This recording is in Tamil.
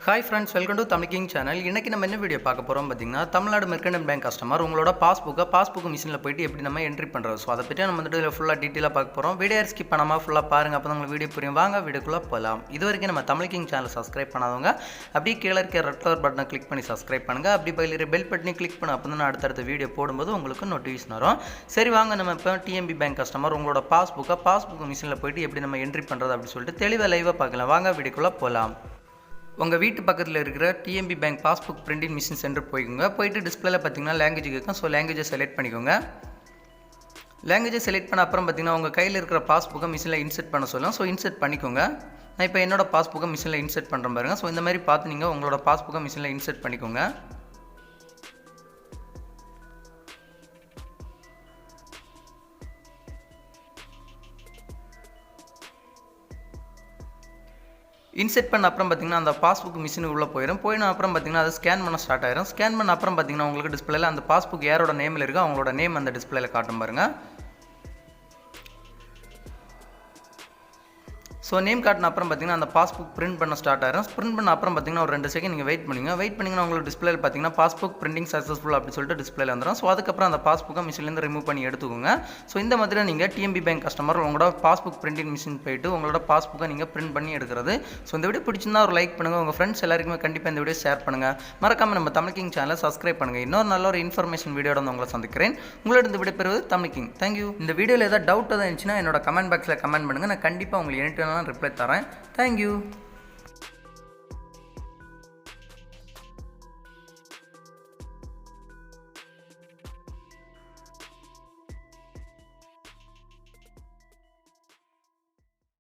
Hi friends, welcome to Tamil King channel. இன்னைக்கு நம்ம என்ன வீடியோ பார்க்க போறோம் பாத்தீங்கன்னா தமிழ்நாடு மெர்கண்டைல் பேங்க் கஸ்டமர் உங்களோட பாஸ்புக் மிஷினில் போயிட்டு எப்படி நம்ம என்ட்ரி பண்றது. சோ அத பத்தி நம்ம இந்த ஃபுல்லா டீடைலா பார்க்க போறோம். வீடியோ ஸ்கிப் பண்ணாம ஃபுல்லா பாருங்க. அப்பதான் உங்களுக்கு வீடியோ புரியும். வாங்க வீடியோக்குள்ள போலாம். இதுவரைக்கும் நம்ம தமிழ் கிங் சேனலை சப்ஸ்கிரைப் பண்ணாதவங்க அப்படியே கீழ இருக்க ரெட் கலர் பட்டனை கிளிக் பண்ணி சப்ஸ்கிரைப் பண்ணுங்க. அப்படியே பக்கத்துல இருக்க பெல் பட்டனை கிளிக் பண்ணா அப்பதான் நான் அடுத்த வீடியோ போடும்போது உங்களுக்கு நோட்டிஃபிகேஷன் வரும். சரி வாங்க நம்ம இப்போ டிஎம்பி பேங்க் கஸ்டமர் உங்களோட பாஸ்புக் மிஷினில் போயிட்டு எப்படி நம்ம என்ட்ரி பண்றது அப்படி சொல்லிட்டு தெளிவா லைவா பார்க்கலாம். வாங்க வீடியோக்குள்ள போலாம். உங்கள் வீட்டு பக்கத்தில் இருக்கிற TMB bank passbook printing machine centre போய்க்குங்க. போயிட்டு டிஸ்பிளேல பார்த்தீங்கன்னா லாங்குவேஜ் இருக்கும். ஸோ லாங்குவேஜை செலக்ட் பண்ணிக்கோங்க. லாங்குவேஜை செலக்ட் பண்ண அப்புறம் பார்த்தீங்கன்னா உங்கள் கையில் இருக்கிற பாஸ்புக்கை மிஷினில் இன்செர்ட் பண்ண சொல்லலாம். ஸோ இன்செர்ட் பண்ணிக்கோங்க. நான் இப்போ என்னோட பாஸ்புக்கை மிஷினில் இன்செர்ட் பண்ணுறேன் பாருங்கள். ஸோ இந்த மாதிரி பார்த்து நீங்கள் உங்களோட பாஸ்புக்கை மிஷினில் இன்செர்ட் பண்ணிக்கோங்க. இன்செர்ட் பண்ண அப்புறம் பார்த்தீங்கன்னா அந்த பாஸ்புக் மிஷின் உள்ளே போயிடும். போயின அப்புறம் பார்த்தீங்கன்னா அது ஸ்கேன் பண்ண ஸ்டார்ட் ஆயிரும். ஸ்கேன் பண்ண அப்புறம் பார்த்தீங்கன்னா உங்களுக்கு டிஸ்பிளேல அந்த பாஸ்புக் யாரோட நேமில் இருக்கோ அவங்களோட நேம் அந்த டிஸ்பிளேல காட்டும் பாருங்க. ஸோ நேம் காட்டின அப்புறம் பார்த்தீங்கன்னா அந்த பாஸ்புக் பிரிண்ட் பண்ண ஸ்டார்ட் ஆயிரும். பிரிண்ட் பண்ண அப்புறம் பார்த்தீங்கன்னா ஒரு 2 செகண்ட் நீங்கள் வெயிட் பண்ணிங்கன்னா உங்களுக்கு டிஸ்பிளேல பார்த்தீங்கன்னா பாஸ்புக் பிரிண்டிங் சக்ஸஸ்ஃபுல் அப்படி சொல்லிட்டு டிஸ்பிளேல வந்துடும். ஸோ அதுக்கப்புறம் அந்த பாஸ்புக்கை மிஷின்லேருந்து ரிமூவ் பண்ணி எடுத்துக்கோங்க. ஸோ இந்த மாதிரி நீங்கள் டிஎம்பி பேங்க் கஸ்டமர் உங்களோட பாஸ்புக் பிரிண்டிங் மிஷின் போயிட்டு உங்களோட பாஸ்புக்கை நீங்கள் பிரிண்ட் பண்ணி எடுக்கிறது. ஸோ இந்த வீடியோ பிடிச்சிருந்தா ஒரு லைக் பண்ணுங்கள். உங்கள் ஃப்ரெண்ட்ஸ் எல்லாருக்குமே கண்டிப்பாக இந்த வீடியோ ஷேர் பண்ணுங்கள். மறக்காமல் நம்ம தமிழ் கிங் சேனலை சப்ஸ்கிரைப் பண்ணுங்கள். இன்னொரு நல்ல ஒரு இன்ஃபர்மேஷன் வீடியோட வந்து உங்களை சந்திக்கிறேன். உங்களோட இந்த வீடியோ பெறுவது தமிழ் கிங். தேங்க்யூ. இந்த வீடியோவில் ஏதாவது டவுட் எதாவது இருந்துச்சுன்னா என்னோட கமெண்ட் பாக்ஸில் கமெண்ட் பண்ணுங்கள். நான் கண்டிப்பாக உங்களுக்கு எனி டைம் ரிப்ளை தரேன். Thank you.